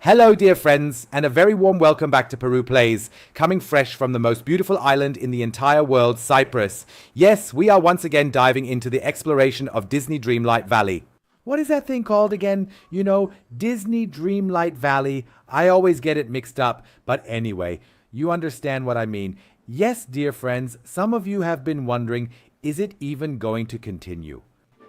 Hello dear friends, and a very warm welcome back to Peru Plays, coming fresh from the most beautiful island in the entire world, Cyprus. Yes, we are once again diving into the exploration of Disney Dreamlight Valley. What is that thing called again? You know, Disney Dreamlight Valley. I always get it mixed up, but anyway, you understand what I mean. Yes, dear friends, some of you have been wondering, is it even going to continue?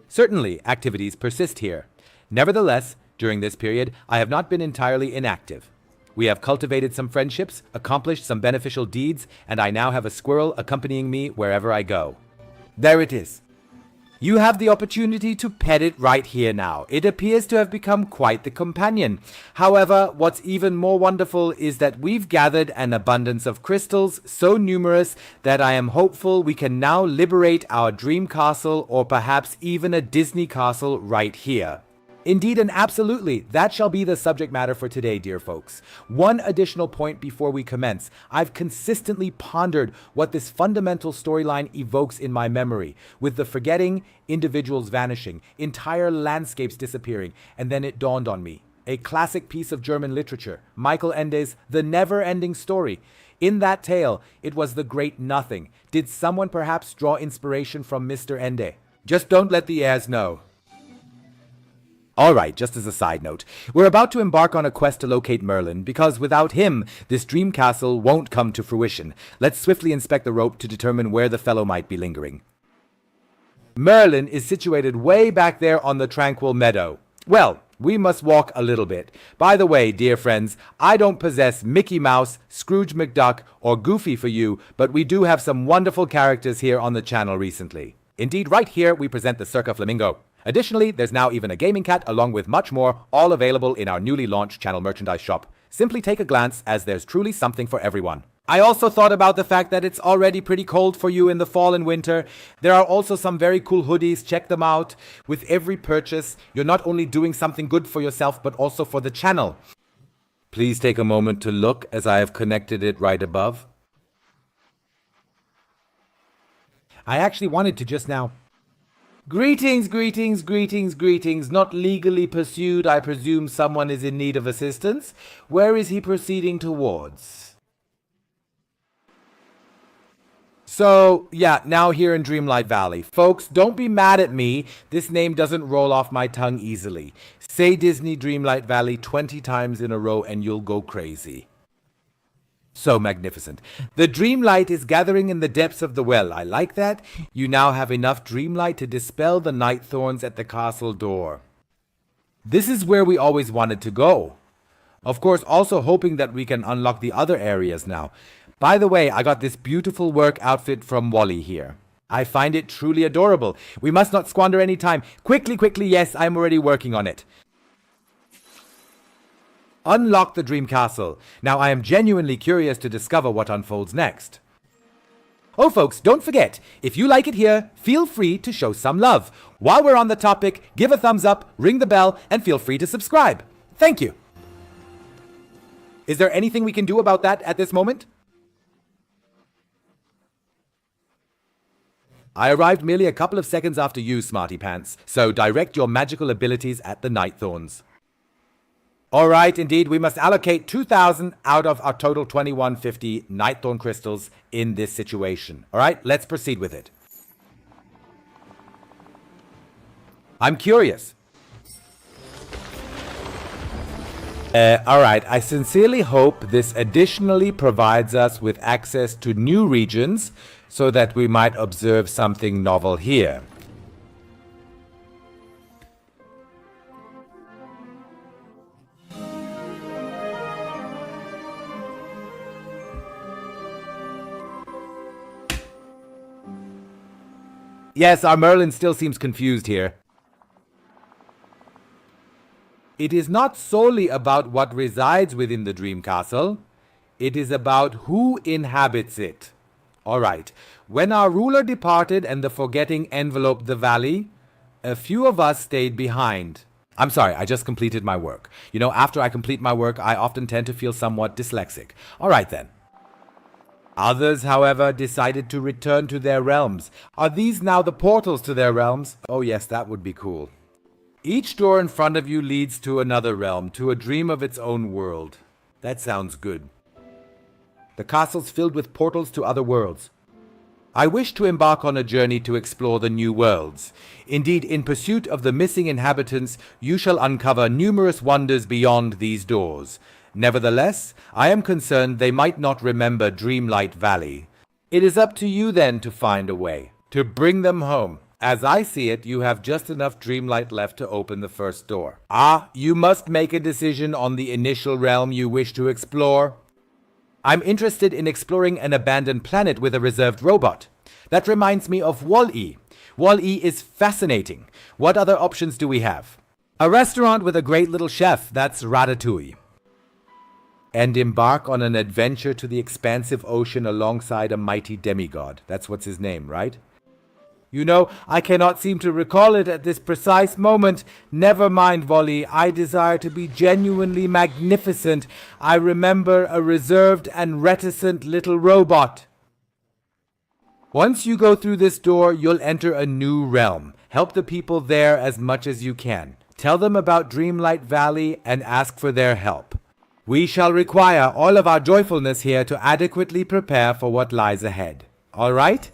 Certainly, activities persist here. Nevertheless, during this period, I have not been entirely inactive. We have cultivated some friendships, accomplished some beneficial deeds, and I now have a squirrel accompanying me wherever I go. There it is. You have the opportunity to pet it right here now. It appears to have become quite the companion. However, what's even more wonderful is that we've gathered an abundance of crystals so numerous that I am hopeful we can now liberate our dream castle or perhaps even a Disney castle right here. Indeed and absolutely, that shall be the subject matter for today, dear folks. One additional point before we commence. I've consistently pondered what this fundamental storyline evokes in my memory, with the forgetting, individuals vanishing, entire landscapes disappearing, and then it dawned on me. A classic piece of German literature, Michael Ende's The Never-Ending Story. In that tale, it was the great nothing. Did someone perhaps draw inspiration from Mr. Ende? Just don't let the heirs know. Alright, just as a side note, we're about to embark on a quest to locate Merlin, because without him, this dream castle won't come to fruition. Let's swiftly inspect the rope to determine where the fellow might be lingering. Merlin is situated way back there on the tranquil meadow. Well, we must walk a little bit. By the way, dear friends, I don't possess Mickey Mouse, Scrooge McDuck, or Goofy for you, but we do have some wonderful characters here on the channel recently. Indeed, right here we present the Circa Flamingo. Additionally, there's now even a gaming cat along with much more, all available in our newly launched channel merchandise shop. Simply take a glance as there's truly something for everyone. I also thought about the fact that it's already pretty cold for you in the fall and winter. There are also some very cool hoodies, check them out. With every purchase, you're not only doing something good for yourself but also for the channel. Please take a moment to look as I have connected it right above. I actually wanted to just now. Greetings, greetings, greetings, greetings. Not legally pursued, I presume someone is in need of assistance. Where is he proceeding towards? So, yeah, now here in Dreamlight Valley. Folks, don't be mad at me. This name doesn't roll off my tongue easily. Say Disney Dreamlight Valley 20 times in a row and you'll go crazy. So magnificent. The dreamlight is gathering in the depths of the well. I like that. You now have enough dreamlight to dispel the night thorns at the castle door. This is where we always wanted to go. Of course, also hoping that we can unlock the other areas now. By the way, I got this beautiful work outfit from Wally here. I find it truly adorable. We must not squander any time. Quickly, quickly, yes, I'm already working on it. Unlock the dream castle. Now I am genuinely curious to discover what unfolds next. Oh folks, don't forget, if you like it here, feel free to show some love. While we're on the topic, give a thumbs up, ring the bell, and feel free to subscribe. Thank you. Is there anything we can do about that at this moment? I arrived merely a couple of seconds after you, Smarty Pants, so direct your magical abilities at the night thorns. Alright, indeed, we must allocate 2,000 out of our total 2150 Nightthorn crystals in this situation. Alright, let's proceed with it. I'm curious. Alright, I sincerely hope this additionally provides us with access to new regions so that we might observe something novel here. Yes, our Merlin still seems confused here. It is not solely about what resides within the dream castle. It is about who inhabits it. Alright, when our ruler departed and the forgetting enveloped the valley, a few of us stayed behind. I'm sorry, I just completed my work. You know, after I complete my work, I often tend to feel somewhat dyslexic. Alright then. Others, however, decided to return to their realms. Are these now the portals to their realms? Oh yes, that would be cool. Each door in front of you leads to another realm, to a dream of its own world. That sounds good. The castle's filled with portals to other worlds. I wish to embark on a journey to explore the new worlds. Indeed, in pursuit of the missing inhabitants, you shall uncover numerous wonders beyond these doors. Nevertheless, I am concerned they might not remember Dreamlight Valley. It is up to you then to find a way, to bring them home. As I see it, you have just enough Dreamlight left to open the first door. You must make a decision on the initial realm you wish to explore. I'm interested in exploring an abandoned planet with a reserved robot. That reminds me of Wall-E. Wall-E is fascinating. What other options do we have? A restaurant with a great little chef, that's Ratatouille. And embark on an adventure to the expansive ocean alongside a mighty demigod. That's what's his name, right? You know, I cannot seem to recall it at this precise moment. Never mind, Volley. I desire to be genuinely magnificent. I remember a reserved and reticent little robot. Once you go through this door, you'll enter a new realm. Help the people there as much as you can. Tell them about Dreamlight Valley and ask for their help. We shall require all of our joyfulness here to adequately prepare for what lies ahead. All right?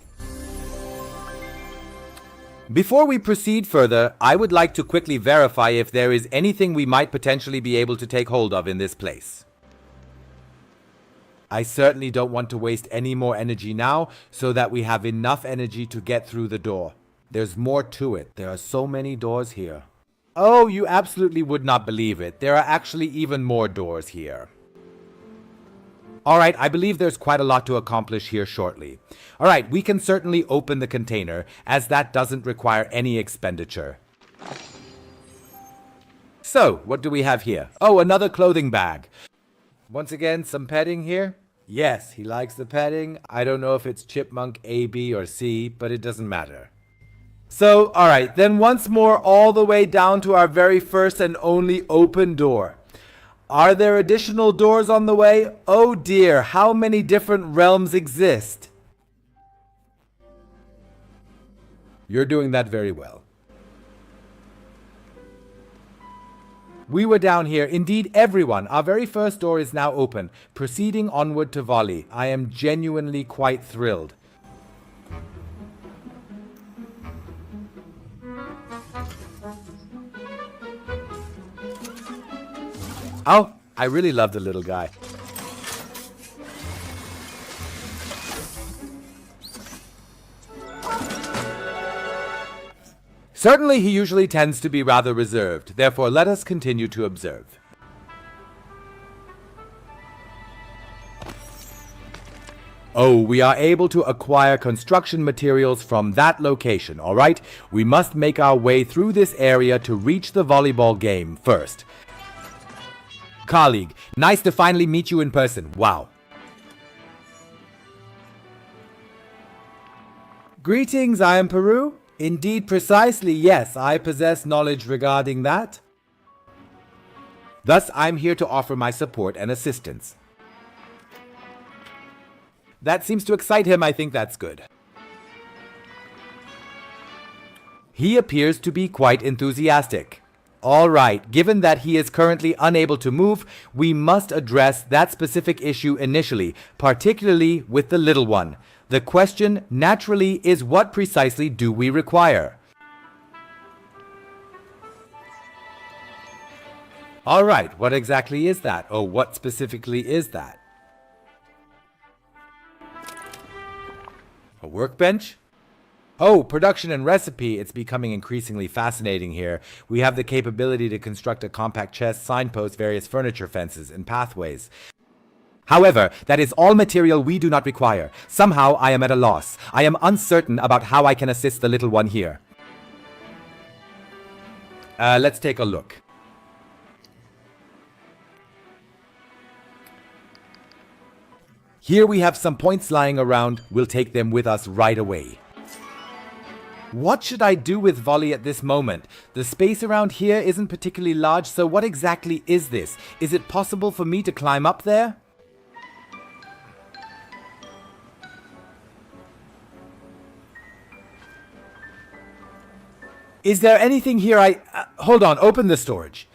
Before we proceed further, I would like to quickly verify if there is anything we might potentially be able to take hold of in this place. I certainly don't want to waste any more energy now, so that we have enough energy to get through the door. There's more to it. There are so many doors here. Oh, you absolutely would not believe it. There are actually even more doors here. Alright, I believe there's quite a lot to accomplish here shortly. Alright, we can certainly open the container, as that doesn't require any expenditure. So, what do we have here? Oh, another clothing bag. Once again, some petting here. Yes, he likes the petting. I don't know if it's chipmunk A, B, or C, but it doesn't matter. So, alright, then once more all the way down to our very first and only open door. Are there additional doors on the way? Oh dear, how many different realms exist? You're doing that very well. We were down here. Indeed, everyone. Our very first door is now open. Proceeding onward to Volley. I am genuinely quite thrilled. Oh, I really love the little guy. Certainly, he usually tends to be rather reserved. Therefore, let us continue to observe. Oh, we are able to acquire construction materials from that location, alright? We must make our way through this area to reach the volleyball game first. Colleague, nice to finally meet you in person. Wow. Greetings, I am Peru. Indeed, precisely, yes, I possess knowledge regarding that. Thus, I'm here to offer my support and assistance. That seems to excite him. I think that's good. He appears to be quite enthusiastic. All right, given that he is currently unable to move, we must address that specific issue initially, particularly with the little one. The question, naturally, is what precisely do we require? All right, what exactly is that? Oh, what specifically is that? A workbench? Oh, production and recipe. It's becoming increasingly fascinating here. We have the capability to construct a compact chest, signposts, various furniture, fences, and pathways. However, that is all material we do not require. Somehow I am at a loss. I am uncertain about how I can assist the little one here. Let's take a look. Here we have some points lying around. We'll take them with us right away. What should I do with Volley at this moment? The space around here isn't particularly large, so what exactly is this? Is it possible for me to climb up there? Is there anything here hold on, open the storage.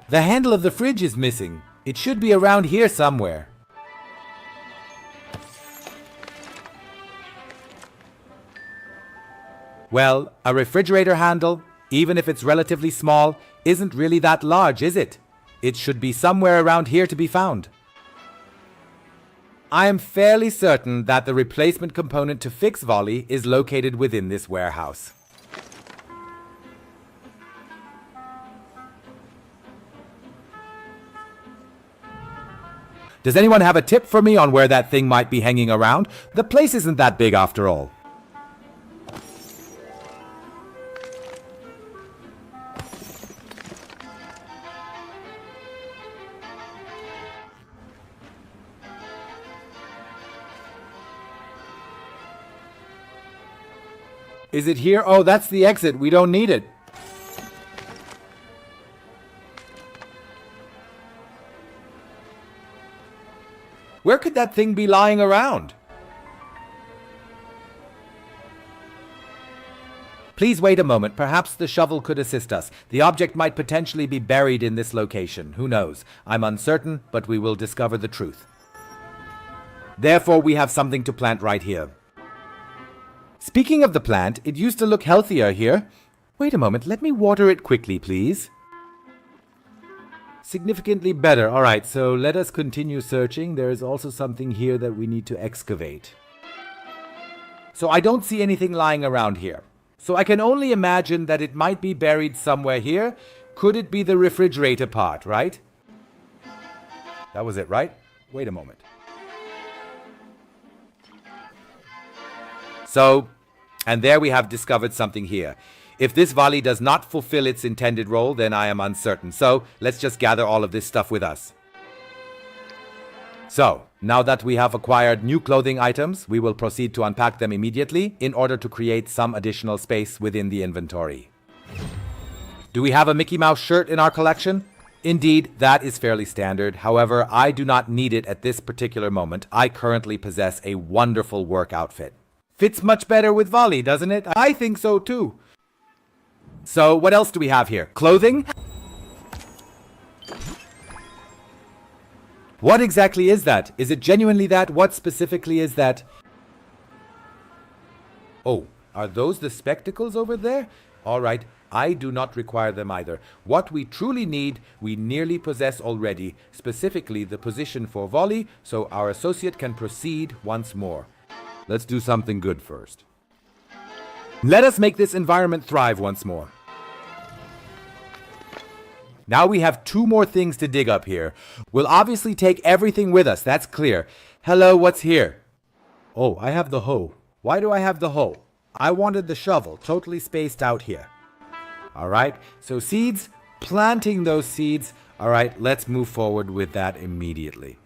The handle of the fridge is missing. It should be around here somewhere. Well, a refrigerator handle, even if it's relatively small, isn't really that large, is it? It should be somewhere around here to be found. I am fairly certain that the replacement component to fix Volley is located within this warehouse. Does anyone have a tip for me on where that thing might be hanging around? The place isn't that big after all. Is it here? Oh, that's the exit. We don't need it. Where could that thing be lying around? Please wait a moment. Perhaps the shovel could assist us. The object might potentially be buried in this location. Who knows? I'm uncertain, but we will discover the truth. Therefore, we have something to plant right here. Speaking of the plant, it used to look healthier here. Wait a moment, let me water it quickly, please. Significantly better. Alright, so let us continue searching. There is also something here that we need to excavate. So I don't see anything lying around here. So I can only imagine that it might be buried somewhere here. Could it be the refrigerator part, right? That was it, right? Wait a moment. So, and there we have discovered something here. If this volley does not fulfill its intended role, then I am uncertain. So, let's just gather all of this stuff with us. So, now that we have acquired new clothing items, we will proceed to unpack them immediately in order to create some additional space within the inventory. Do we have a Mickey Mouse shirt in our collection? Indeed, that is fairly standard. However, I do not need it at this particular moment. I currently possess a wonderful work outfit. Fits much better with volley, doesn't it? I think so too. So, what else do we have here? Clothing? What exactly is that? Is it genuinely that? What specifically is that? Oh, are those the spectacles over there? All right, I do not require them either. What we truly need, we nearly possess already, specifically the position for volley, so our associate can proceed once more. Let's do something good first. Let us make this environment thrive once more. Now we have 2 more things to dig up here. We'll obviously take everything with us, that's clear. Hello, what's here? Oh, I have the hoe. Why do I have the hoe? I wanted the shovel, totally spaced out here. Alright, so seeds, planting those seeds. Alright, let's move forward with that immediately.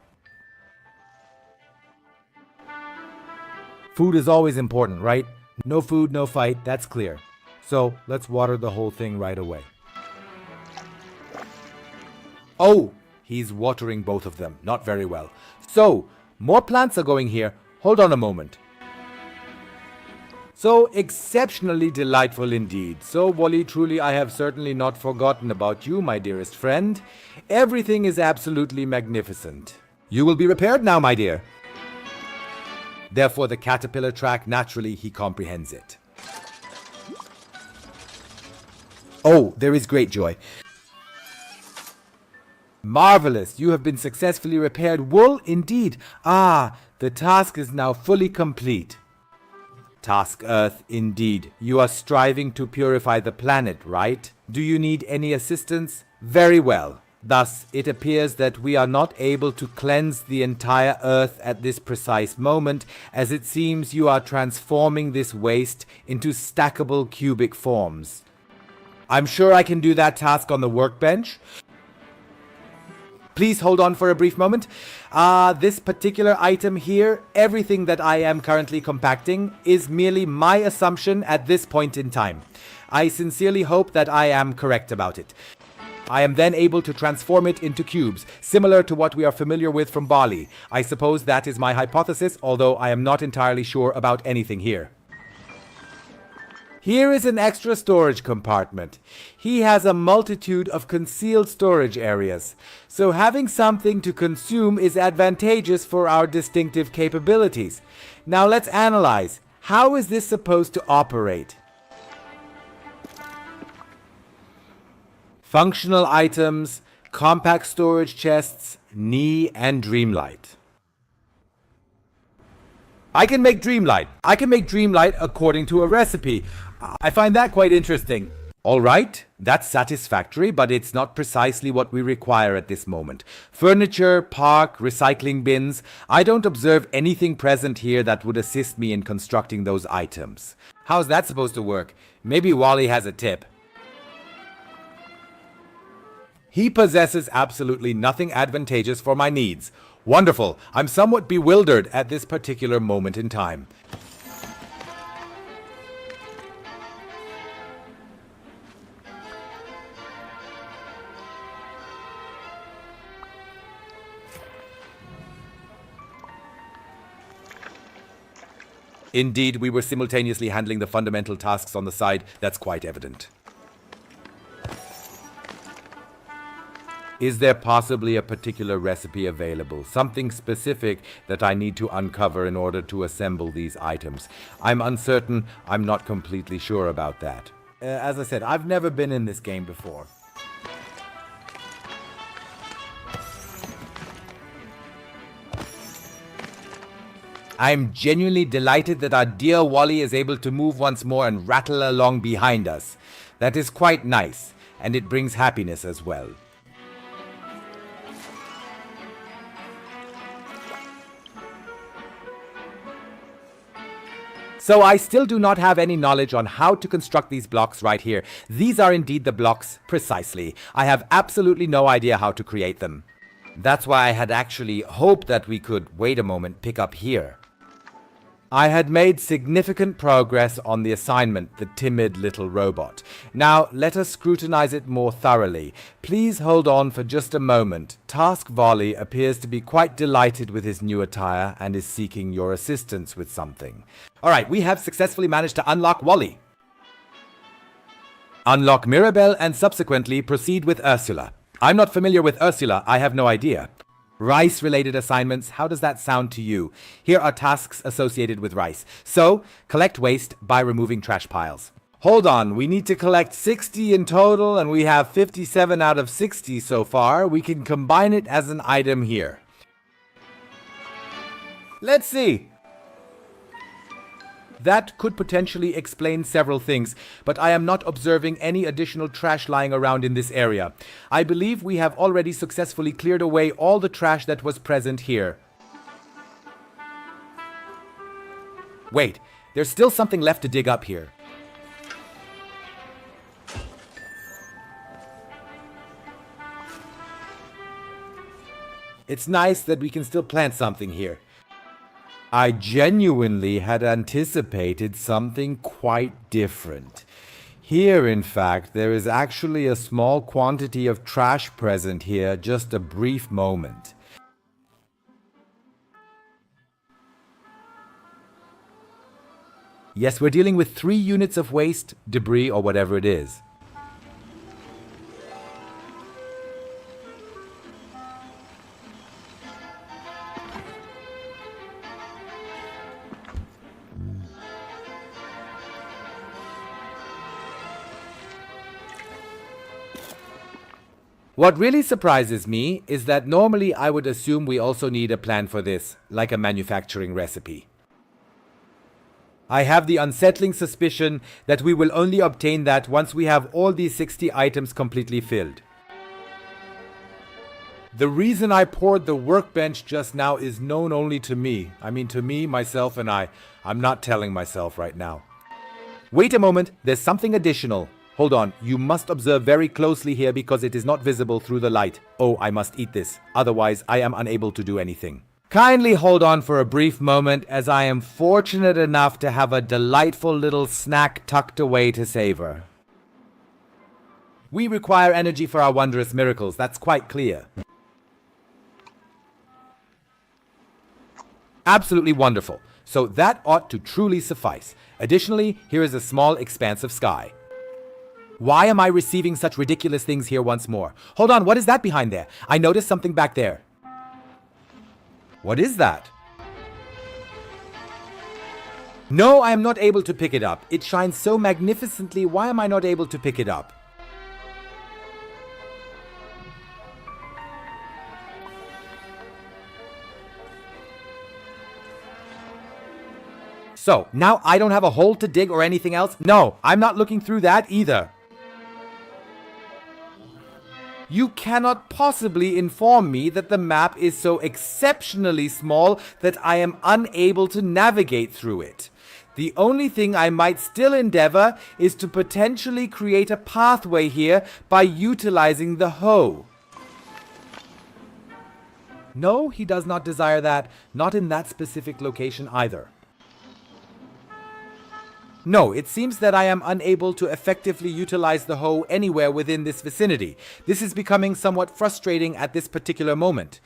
Food is always important, right? No food, no fight, that's clear. So, let's water the whole thing right away. Oh, he's watering both of them. Not very well. So, more plants are going here. Hold on a moment. So exceptionally delightful indeed. So, Wally, truly I have certainly not forgotten about you, my dearest friend. Everything is absolutely magnificent. You will be repaired now, my dear. Therefore, the caterpillar track, naturally, he comprehends it. Oh, there is great joy. Marvelous, you have been successfully repaired. Wool, indeed. Ah, the task is now fully complete. Task Earth, indeed. You are striving to purify the planet, right? Do you need any assistance? Very well. Thus, it appears that we are not able to cleanse the entire Earth at this precise moment, as it seems you are transforming this waste into stackable cubic forms. I'm sure I can do that task on the workbench. Please hold on for a brief moment. This particular item here, everything that I am currently compacting, is merely my assumption at this point in time. I sincerely hope that I am correct about it. I am then able to transform it into cubes, similar to what we are familiar with from Bali. I suppose that is my hypothesis, although I am not entirely sure about anything here. Here is an extra storage compartment. He has a multitude of concealed storage areas, so having something to consume is advantageous for our distinctive capabilities. Now let's analyze. How is this supposed to operate? Functional items, compact storage chests, knee, and Dreamlight. I can make Dreamlight. I can make Dreamlight according to a recipe. I find that quite interesting. All right, that's satisfactory, but it's not precisely what we require at this moment. Furniture, park, recycling bins. I don't observe anything present here that would assist me in constructing those items. How's that supposed to work? Maybe Wally has a tip. He possesses absolutely nothing advantageous for my needs. Wonderful. I'm somewhat bewildered at this particular moment in time. Indeed, we were simultaneously handling the fundamental tasks on the side. That's quite evident. Is there possibly a particular recipe available? Something specific that I need to uncover in order to assemble these items? I'm uncertain. I'm not completely sure about that. As I said, I've never been in this game before. I'm genuinely delighted that our dear Wally is able to move once more and rattle along behind us. That is quite nice, and it brings happiness as well. So I still do not have any knowledge on how to construct these blocks right here. These are indeed the blocks, precisely. I have absolutely no idea how to create them. That's why I had actually hoped that we could, wait a moment, pick up here. I had made significant progress on the assignment, the timid little robot. Now, let us scrutinize it more thoroughly. Please hold on for just a moment. Task Volley appears to be quite delighted with his new attire and is seeking your assistance with something. Alright, we have successfully managed to unlock Wally. Unlock Mirabelle and subsequently proceed with Ursula. I'm not familiar with Ursula, I have no idea. Rice-related assignments, how does that sound to you? Here are tasks associated with rice. So, collect waste by removing trash piles. Hold on, we need to collect 60 in total and we have 57 out of 60 so far. We can combine it as an item here. Let's see. That could potentially explain several things, but I am not observing any additional trash lying around in this area. I believe we have already successfully cleared away all the trash that was present here. Wait, there's still something left to dig up here. It's nice that we can still plant something here. I genuinely had anticipated something quite different. Here, in fact, there is actually a small quantity of trash present here, just a brief moment. Yes, we're dealing with 3 units of waste, debris, or whatever it is. What really surprises me is that normally I would assume we also need a plan for this, like a manufacturing recipe. I have the unsettling suspicion that we will only obtain that once we have all these 60 items completely filled. The reason I poured the workbench just now is known only to me. I mean, to me, myself, and I. I'm not telling myself right now. Wait a moment, there's something additional. Hold on, you must observe very closely here because it is not visible through the light. Oh, I must eat this, otherwise I am unable to do anything. Kindly hold on for a brief moment as I am fortunate enough to have a delightful little snack tucked away to savor. We require energy for our wondrous miracles, that's quite clear. Absolutely wonderful. So that ought to truly suffice. Additionally, here is a small expanse of sky. Why am I receiving such ridiculous things here once more? Hold on, what is that behind there? I noticed something back there. What is that? No, I am not able to pick it up. It shines so magnificently. Why am I not able to pick it up? So, now I don't have a hole to dig or anything else? No, I'm not looking through that either. You cannot possibly inform me that the map is so exceptionally small that I am unable to navigate through it. The only thing I might still endeavor is to potentially create a pathway here by utilizing the hoe. No, he does not desire that, not in that specific location either. No, it seems that I am unable to effectively utilize the hoe anywhere within this vicinity. This is becoming somewhat frustrating at this particular moment.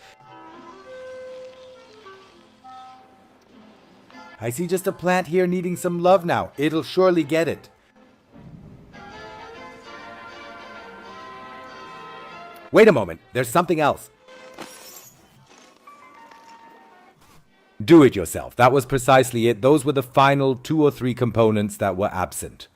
I see just a plant here needing some love now. It'll surely get it. Wait a moment, there's something else. Do it yourself. That was precisely it. Those were the final 2 or 3 components that were absent.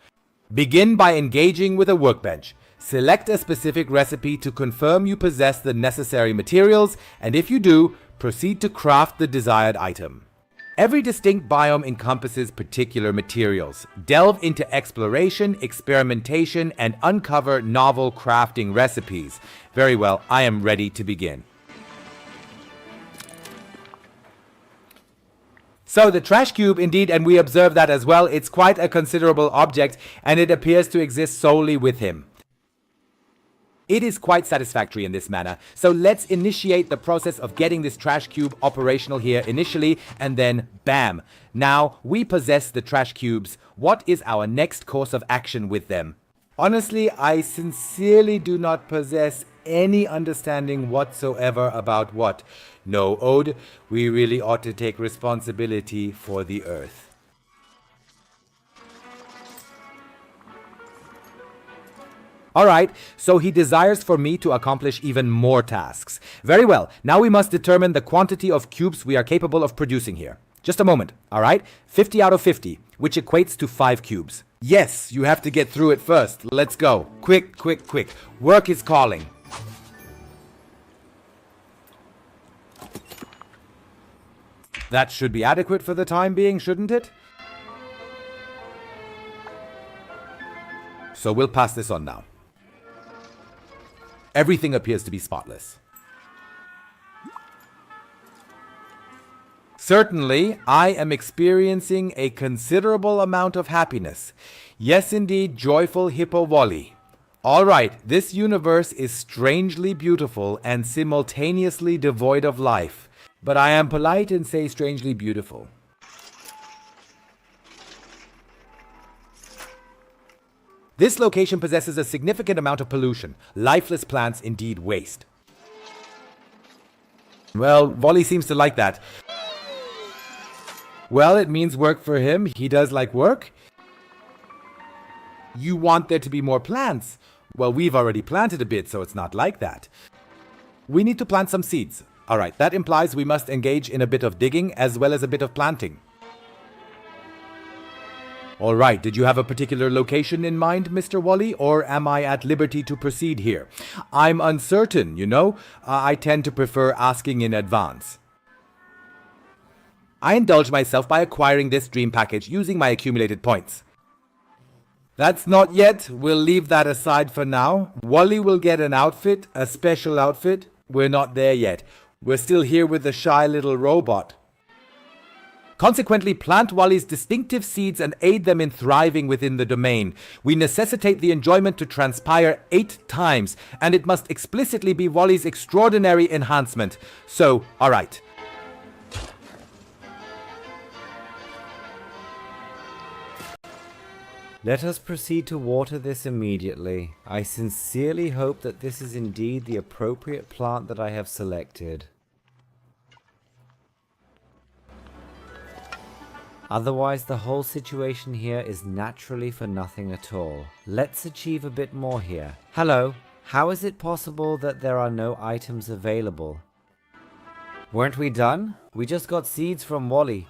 Begin by engaging with a workbench. Select a specific recipe to confirm you possess the necessary materials, and if you do, proceed to craft the desired item. Every distinct biome encompasses particular materials. Delve into exploration, experimentation, and uncover novel crafting recipes. Very well, I am ready to begin. So the trash cube, indeed, and we observe that as well, it's quite a considerable object, and it appears to exist solely with him. It is quite satisfactory in this manner, so let's initiate the process of getting this trash cube operational here initially, and then bam! Now, we possess the trash cubes. What is our next course of action with them? Honestly, I sincerely do not possess any understanding whatsoever about what. No, Ode, we really ought to take responsibility for the Earth. Alright, so he desires for me to accomplish even more tasks. Very well, now we must determine the quantity of cubes we are capable of producing here. Just a moment, alright? 50 out of 50, which equates to 5 cubes. Yes, you have to get through it first. Let's go. Quick, quick, quick. Work is calling. That should be adequate for the time being, shouldn't it? So we'll pass this on now. Everything appears to be spotless. Certainly, I am experiencing a considerable amount of happiness. Yes, indeed, joyful Hippo Wally. Alright, this universe is strangely beautiful and simultaneously devoid of life. But I am polite and say strangely beautiful. This location possesses a significant amount of pollution. Lifeless plants indeed waste. Well, Wally seems to like that. Well, it means work for him. He does like work. You want there to be more plants. Well, we've already planted a bit, so it's not like that. We need to plant some seeds. Alright, that implies we must engage in a bit of digging as well as a bit of planting. Alright, did you have a particular location in mind, Mr. Wally, or am I at liberty to proceed here? I'm uncertain, you know. I tend to prefer asking in advance. I indulge myself by acquiring this dream package using my accumulated points. That's not yet. We'll leave that aside for now. Wally will get an outfit, a special outfit. We're not there yet. We're still here with the shy little robot. Consequently, plant Wally's distinctive seeds and aid them in thriving within the domain. We necessitate the enjoyment to transpire 8 times, and it must explicitly be Wally's extraordinary enhancement. So, alright. Let us proceed to water this immediately. I sincerely hope that this is indeed the appropriate plant that I have selected. Otherwise, the whole situation here is naturally for nothing at all. Let's achieve a bit more here. Hello, how is it possible that there are no items available? Weren't we done? We just got seeds from Wally.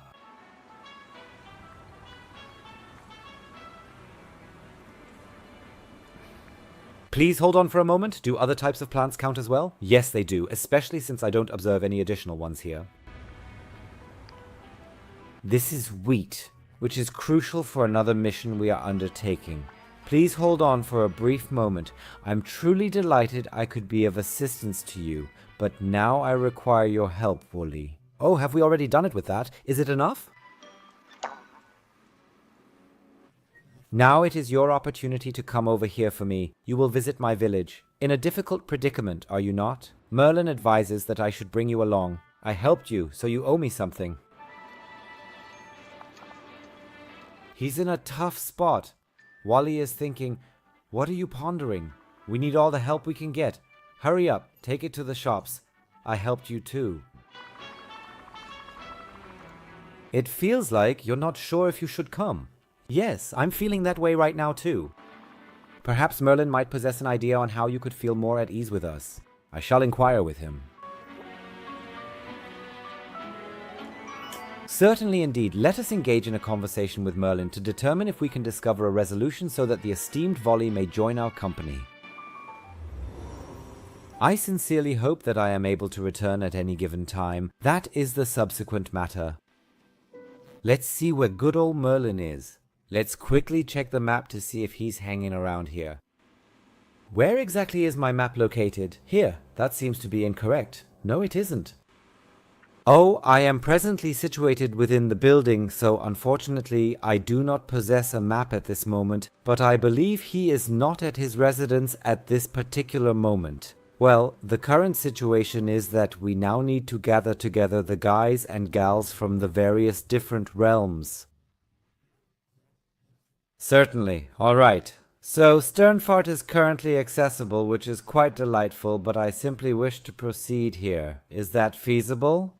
Please hold on for a moment. Do other types of plants count as well? Yes, they do, especially since I don't observe any additional ones here. This is wheat, which is crucial for another mission we are undertaking. Please hold on for a brief moment. I'm truly delighted I could be of assistance to you, but now I require your help, Wooly. Oh, have we already done it with that? Is it enough? Now it is your opportunity to come over here for me. You will visit my village. In a difficult predicament, are you not? Merlin advises that I should bring you along. I helped you, so you owe me something. He's in a tough spot. Wally is thinking, what are you pondering? We need all the help we can get. Hurry up, take it to the shops. I helped you too. It feels like you're not sure if you should come. Yes, I'm feeling that way right now too. Perhaps Merlin might possess an idea on how you could feel more at ease with us. I shall inquire with him. Certainly indeed, let us engage in a conversation with Merlin to determine if we can discover a resolution so that the esteemed Volley may join our company. I sincerely hope that I am able to return at any given time. That is the subsequent matter. Let's see where good old Merlin is. Let's quickly check the map to see if he's hanging around here. Where exactly is my map located? Here, that seems to be incorrect. No, it isn't. Oh, I am presently situated within the building, so unfortunately I do not possess a map at this moment, but I believe he is not at his residence at this particular moment. Well, the current situation is that we now need to gather together the guys and gals from the various different realms. Certainly, alright. So, Sternfart is currently accessible, which is quite delightful, but I simply wish to proceed here. Is that feasible?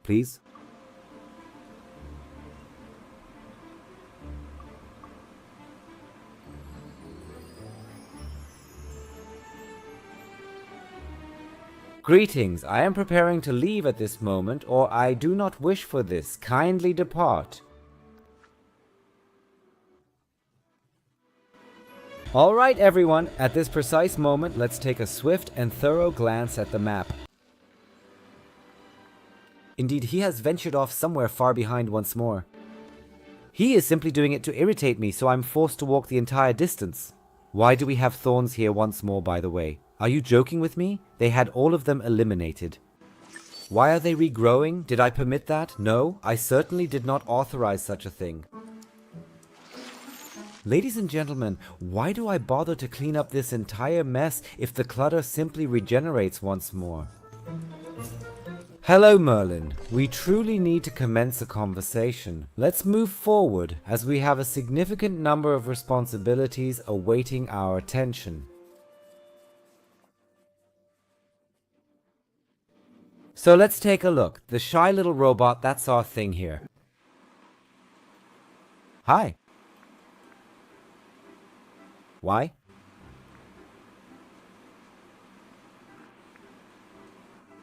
Please? Greetings, I am preparing to leave at this moment, or I do not wish for this. Kindly depart. Alright everyone, at this precise moment, let's take a swift and thorough glance at the map. Indeed, he has ventured off somewhere far behind once more. He is simply doing it to irritate me, so I'm forced to walk the entire distance. Why do we have thorns here once more, by the way? Are you joking with me? They had all of them eliminated. Why are they regrowing? Did I permit that? No, I certainly did not authorize such a thing. Ladies and gentlemen, why do I bother to clean up this entire mess if the clutter simply regenerates once more? Hello Merlin, we truly need to commence a conversation. Let's move forward as we have a significant number of responsibilities awaiting our attention. So let's take a look. The shy little robot, that's our thing here. Hi. Why?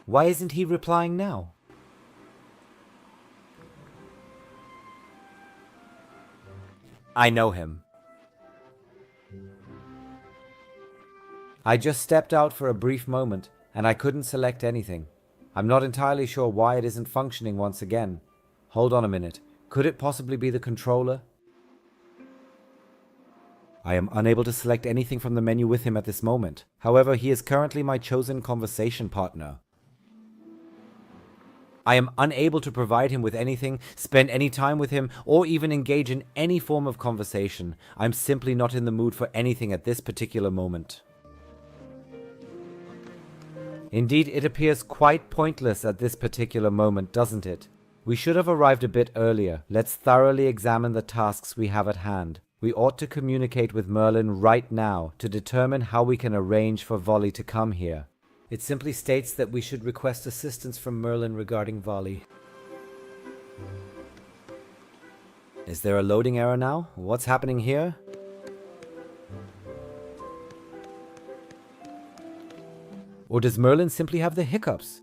Why isn't he replying now? I know him. I just stepped out for a brief moment, and I couldn't select anything. I'm not entirely sure why it isn't functioning once again. Hold on a minute. Could it possibly be the controller? I am unable to select anything from the menu with him at this moment. However, he is currently my chosen conversation partner. I am unable to provide him with anything, spend any time with him, or even engage in any form of conversation. I'm simply not in the mood for anything at this particular moment. Indeed, it appears quite pointless at this particular moment, doesn't it? We should have arrived a bit earlier. Let's thoroughly examine the tasks we have at hand. We ought to communicate with Merlin right now to determine how we can arrange for Volley to come here. It simply states that we should request assistance from Merlin regarding Volley. Is there a loading error now? What's happening here? Or does Merlin simply have the hiccups?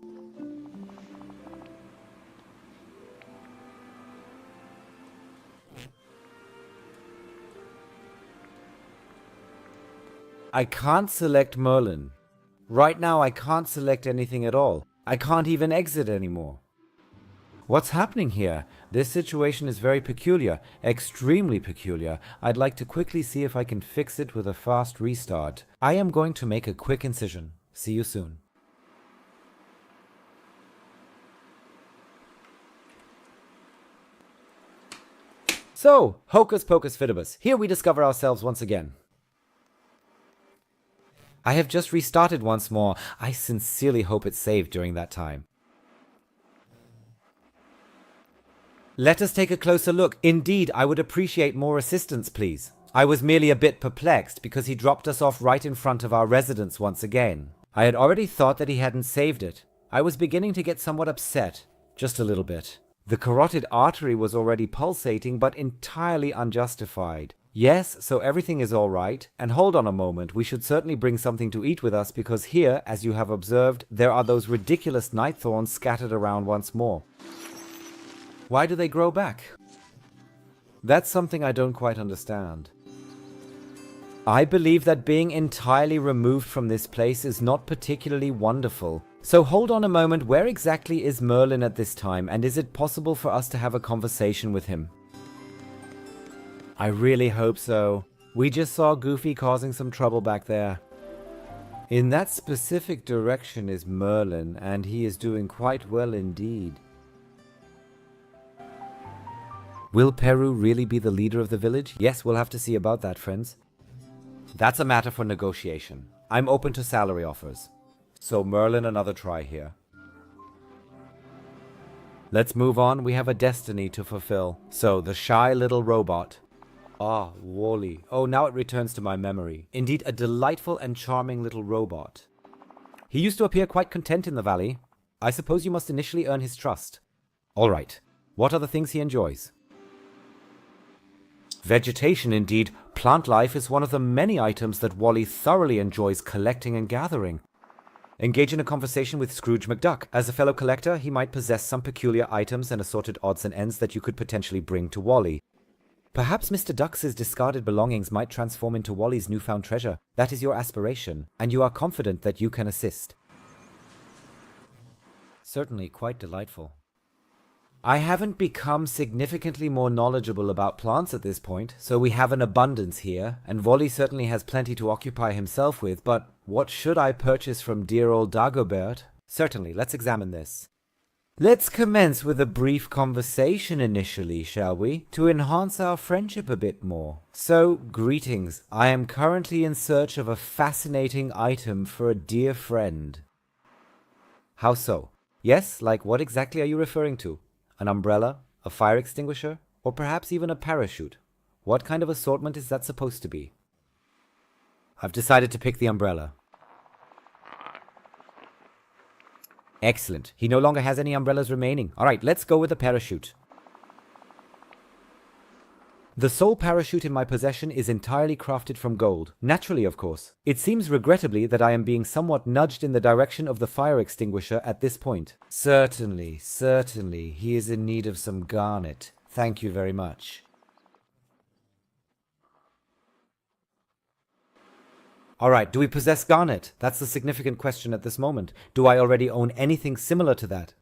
I can't select Merlin. Right now I can't select anything at all. I can't even exit anymore. What's happening here? This situation is very peculiar, extremely peculiar. I'd like to quickly see if I can fix it with a fast restart. I am going to make a quick incision. See you soon. So, hocus pocus fidibus. Here we discover ourselves once again. I have just restarted once more. I sincerely hope it saved during that time. Let us take a closer look. Indeed, I would appreciate more assistance, please. I was merely a bit perplexed because he dropped us off right in front of our residence once again. I had already thought that he hadn't saved it. I was beginning to get somewhat upset. Just a little bit. The carotid artery was already pulsating, but entirely unjustified. Yes, so everything is all right. And hold on a moment, we should certainly bring something to eat with us because here, as you have observed, there are those ridiculous night thorns scattered around once more. Why do they grow back? That's something I don't quite understand. I believe that being entirely removed from this place is not particularly wonderful. So hold on a moment, where exactly is Merlin at this time, and is it possible for us to have a conversation with him? I really hope so. We just saw Goofy causing some trouble back there. In that specific direction is Merlin, and he is doing quite well indeed. Will Peru really be the leader of the village? Yes, we'll have to see about that, friends. That's a matter for negotiation. I'm open to salary offers. So Merlin, another try here. Let's move on. We have a destiny to fulfill. So, the shy little robot. Ah, Wally. Oh, now it returns to my memory. Indeed, a delightful and charming little robot. He used to appear quite content in the valley. I suppose you must initially earn his trust. All right. What are the things he enjoys? Vegetation, indeed. Plant life is one of the many items that Wally thoroughly enjoys collecting and gathering. Engage in a conversation with Scrooge McDuck. As a fellow collector, he might possess some peculiar items and assorted odds and ends that you could potentially bring to Wally. Perhaps Mr. Ducks's discarded belongings might transform into Wally's newfound treasure. That is your aspiration, and you are confident that you can assist. Certainly quite delightful. I haven't become significantly more knowledgeable about plants at this point, so we have an abundance here, and Wally certainly has plenty to occupy himself with, but what should I purchase from dear old Dagobert? Certainly, let's examine this. Let's commence with a brief conversation initially, shall we, to enhance our friendship a bit more. So, greetings. I am currently in search of a fascinating item for a dear friend. How so? Yes, like what exactly are you referring to? An umbrella, a fire extinguisher, or perhaps even a parachute? What kind of assortment is that supposed to be? I've decided to pick the umbrella. Excellent. He no longer has any umbrellas remaining. Alright, let's go with the parachute. The sole parachute in my possession is entirely crafted from gold. Naturally, of course. It seems regrettably that I am being somewhat nudged in the direction of the fire extinguisher at this point. Certainly, certainly. He is in need of some garnet. Thank you very much. Alright, do we possess garnet? That's the significant question at this moment. Do I already own anything similar to that?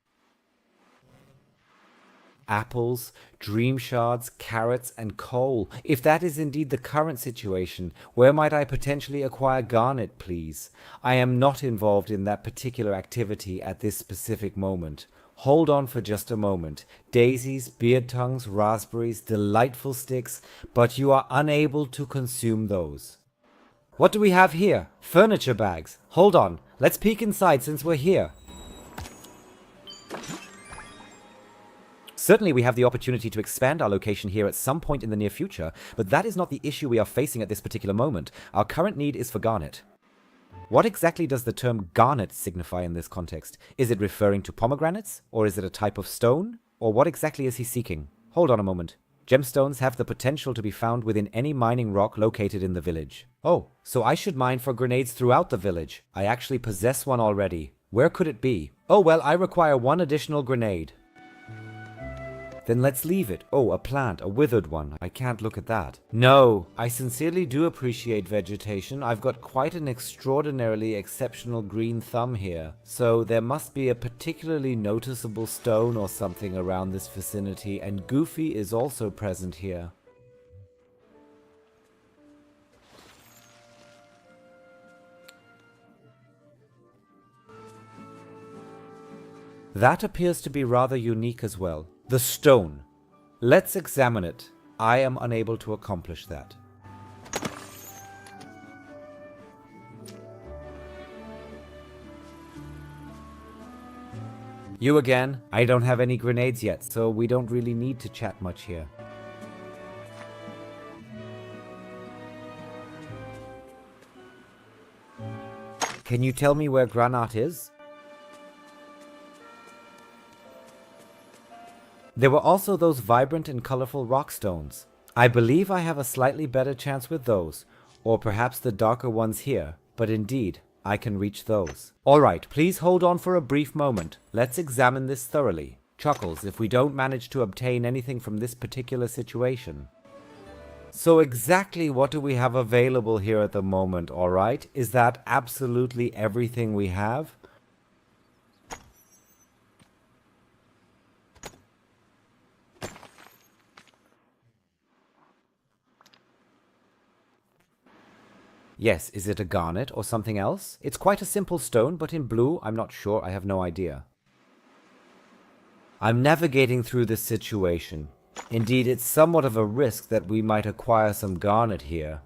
Apples, dream shards, carrots, and coal. If that is indeed the current situation, where might I potentially acquire garnet, please? I am not involved in that particular activity at this specific moment. Hold on for just a moment. Daisies, beard tongues, raspberries, delightful sticks, but you are unable to consume those. What do we have here? Furniture bags. Hold on. Let's peek inside since we're here. Certainly we have the opportunity to expand our location here at some point in the near future, but that is not the issue we are facing at this particular moment. Our current need is for garnet. What exactly does the term garnet signify in this context? Is it referring to pomegranates? Or is it a type of stone? Or what exactly is he seeking? Hold on a moment. Gemstones have the potential to be found within any mining rock located in the village. Oh, so I should mine for grenades throughout the village. I actually possess one already. Where could it be? Oh well, I require one additional grenade. Then let's leave it. Oh, a plant, a withered one. I can't look at that. No, I sincerely do appreciate vegetation. I've got quite an extraordinarily exceptional green thumb here. So there must be a particularly noticeable stone or something around this vicinity, and Goofy is also present here. That appears to be rather unique as well. The stone. Let's examine it. I am unable to accomplish that. You again? I don't have any grenades yet, so we don't really need to chat much here. Can you tell me where Granat is? There were also those vibrant and colorful rock stones. I believe I have a slightly better chance with those, or perhaps the darker ones here, but indeed, I can reach those. Alright, please hold on for a brief moment. Let's examine this thoroughly. Chuckles if we don't manage to obtain anything from this particular situation. So exactly what do we have available here at the moment, alright? Is that absolutely everything we have? Yes, is it a garnet or something else? It's quite a simple stone, but in blue, I'm not sure, I have no idea. I'm navigating through this situation. Indeed, it's somewhat of a risk that we might acquire some garnet here.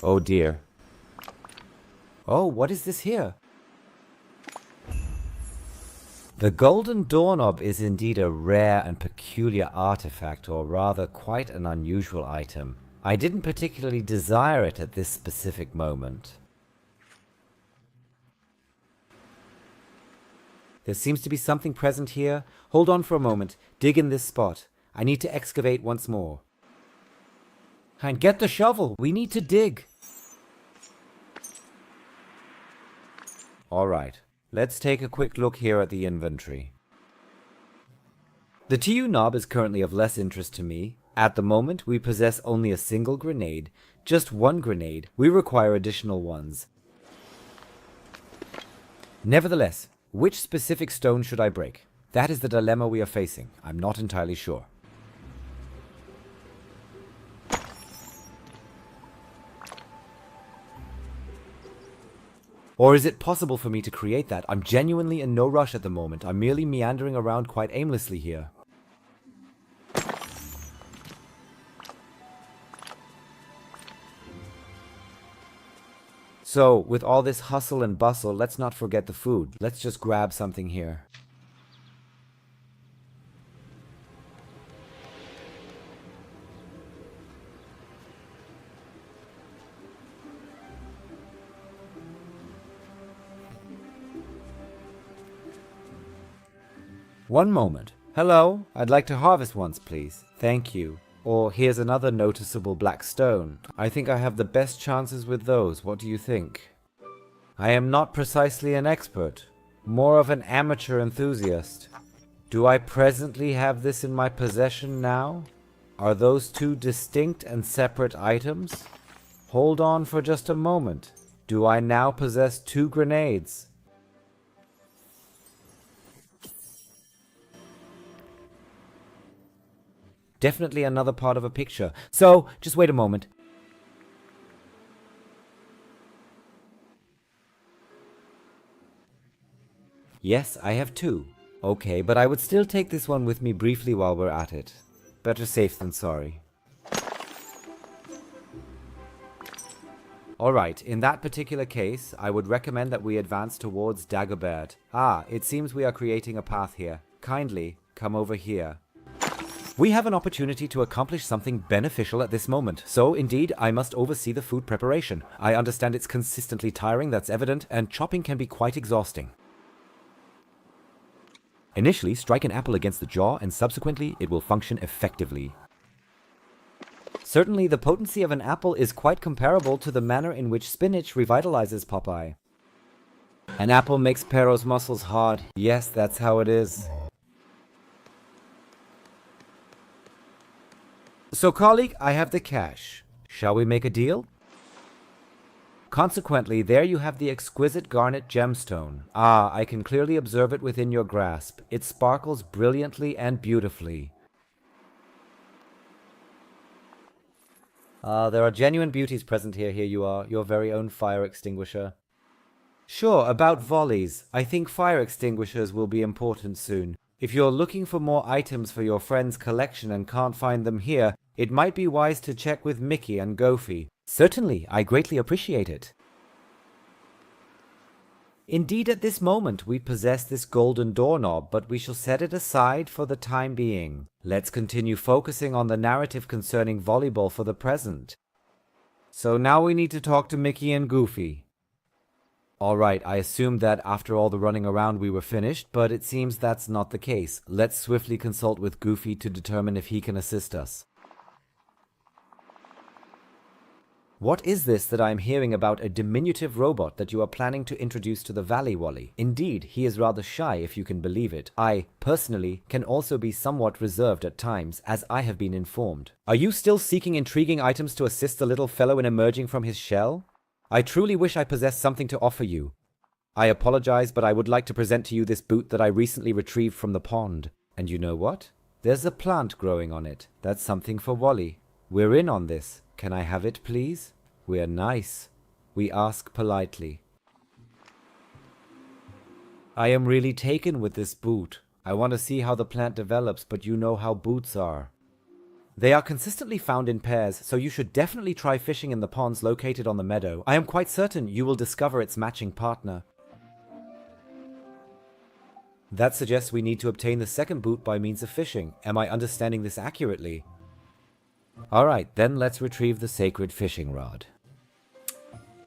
Oh dear. Oh, what is this here? The golden doorknob is indeed a rare and peculiar artifact, or rather quite an unusual item. I didn't particularly desire it at this specific moment. There seems to be something present here. Hold on for a moment. Dig in this spot. I need to excavate once more. And get the shovel. We need to dig. Alright, let's take a quick look here at the inventory. The TU knob is currently of less interest to me. At the moment, we possess only a single grenade. Just one grenade. We require additional ones. Nevertheless, which specific stone should I break? That is the dilemma we are facing. I'm not entirely sure. Or is it possible for me to create that? I'm genuinely in no rush at the moment. I'm merely meandering around quite aimlessly here. So, with all this hustle and bustle, let's not forget the food. Let's just grab something here. One moment. Hello, I'd like to harvest once, please. Thank you. Or here's another noticeable black stone. I think I have the best chances with those. What do you think? I am not precisely an expert, more of an amateur enthusiast. Do I presently have this in my possession now? Are those two distinct and separate items? Hold on for just a moment. Do I now possess 2 grenades? Definitely another part of a picture. So, just wait a moment. Yes, I have 2. Okay, but I would still take this one with me briefly while we're at it. Better safe than sorry. Alright, in that particular case, I would recommend that we advance towards Dagobert. Ah, it seems we are creating a path here. Kindly, come over here. We have an opportunity to accomplish something beneficial at this moment, so indeed I must oversee the food preparation. I understand it's consistently tiring, that's evident, and chopping can be quite exhausting. Initially, strike an apple against the jaw, and subsequently it will function effectively. Certainly, the potency of an apple is quite comparable to the manner in which spinach revitalizes Popeye. An apple makes Pero's muscles hard. Yes, that's how it is. So, colleague, I have the cash. Shall we make a deal? Consequently, there you have the exquisite garnet gemstone. Ah, I can clearly observe it within your grasp. It sparkles brilliantly and beautifully. Ah, there are genuine beauties present here. Here you are, your very own fire extinguisher. Sure, about volleys. I think fire extinguishers will be important soon. If you're looking for more items for your friend's collection and can't find them here, it might be wise to check with Mickey and Goofy. Certainly, I greatly appreciate it. Indeed, at this moment we possess this golden doorknob, but we shall set it aside for the time being. Let's continue focusing on the narrative concerning volleyball for the present. So now we need to talk to Mickey and Goofy. Alright, I assumed that after all the running around we were finished, but it seems that's not the case. Let's swiftly consult with Goofy to determine if he can assist us. What is this that I am hearing about a diminutive robot that you are planning to introduce to the Valley, Wally? Indeed, he is rather shy, if you can believe it. I, personally, can also be somewhat reserved at times, as I have been informed. Are you still seeking intriguing items to assist the little fellow in emerging from his shell? I truly wish I possessed something to offer you. I apologize, but I would like to present to you this boot that I recently retrieved from the pond. And you know what? There's a plant growing on it. That's something for Wally. We're in on this. Can I have it, please? We're nice. We ask politely. I am really taken with this boot. I want to see how the plant develops, but you know how boots are. They are consistently found in pairs, so you should definitely try fishing in the ponds located on the meadow. I am quite certain you will discover its matching partner. That suggests we need to obtain the second boot by means of fishing. Am I understanding this accurately? Alright, then let's retrieve the sacred fishing rod.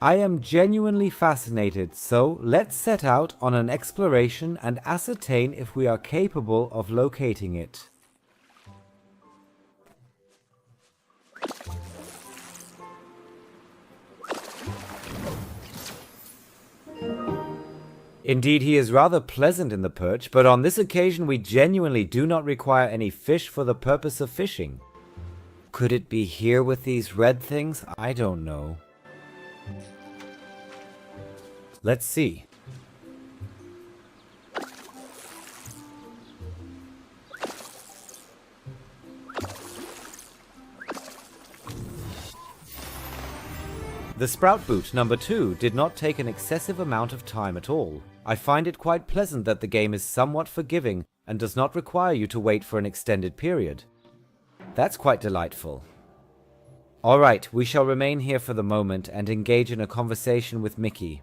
I am genuinely fascinated, so let's set out on an exploration and ascertain if we are capable of locating it. Indeed, he is rather pleasant in the perch, but on this occasion we genuinely do not require any fish for the purpose of fishing. Could it be here with these red things? I don't know. Let's see. The Sprout Boot number 2 did not take an excessive amount of time at all. I find it quite pleasant that the game is somewhat forgiving and does not require you to wait for an extended period. That's quite delightful. Alright, we shall remain here for the moment and engage in a conversation with Mickey.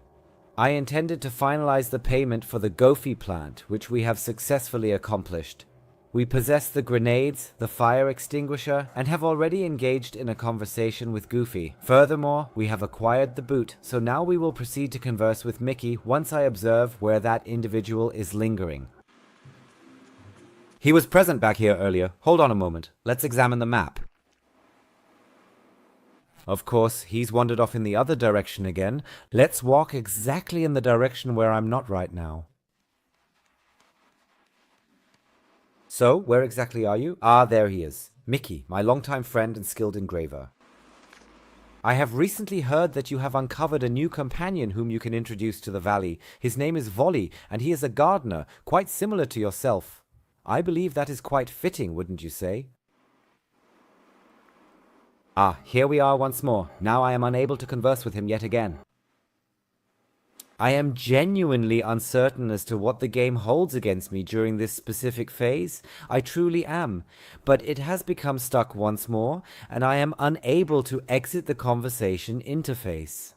I intended to finalize the payment for the Goofy plant, which we have successfully accomplished. We possess the grenades, the fire extinguisher, and have already engaged in a conversation with Goofy. Furthermore, we have acquired the boot, so now we will proceed to converse with Mickey once I observe where that individual is lingering. He was present back here earlier. Hold on a moment. Let's examine the map. Of course, he's wandered off in the other direction again. Let's walk exactly in the direction where I'm not right now. So, where exactly are you? Ah, there he is. Mickey, my longtime friend and skilled engraver. I have recently heard that you have uncovered a new companion whom you can introduce to the valley. His name is Volley, and he is a gardener, quite similar to yourself. I believe that is quite fitting, wouldn't you say? Ah, here we are once more. Now I am unable to converse with him yet again. I am genuinely uncertain as to what the game holds against me during this specific phase. I truly am. But it has become stuck once more, and I am unable to exit the conversation interface.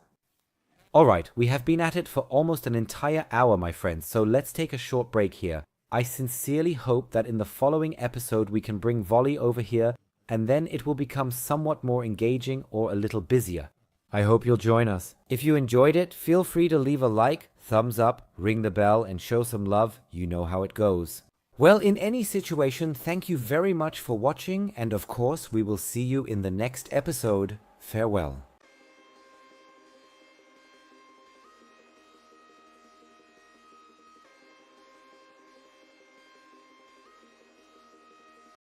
Alright, we have been at it for almost an entire hour, my friends, so let's take a short break here. I sincerely hope that in the following episode we can bring Volley over here, and then it will become somewhat more engaging or a little busier. I hope you'll join us. If you enjoyed it, feel free to leave a like, thumbs up, ring the bell, and show some love. You know how it goes. Well, in any situation, thank you very much for watching, and of course, we will see you in the next episode. Farewell.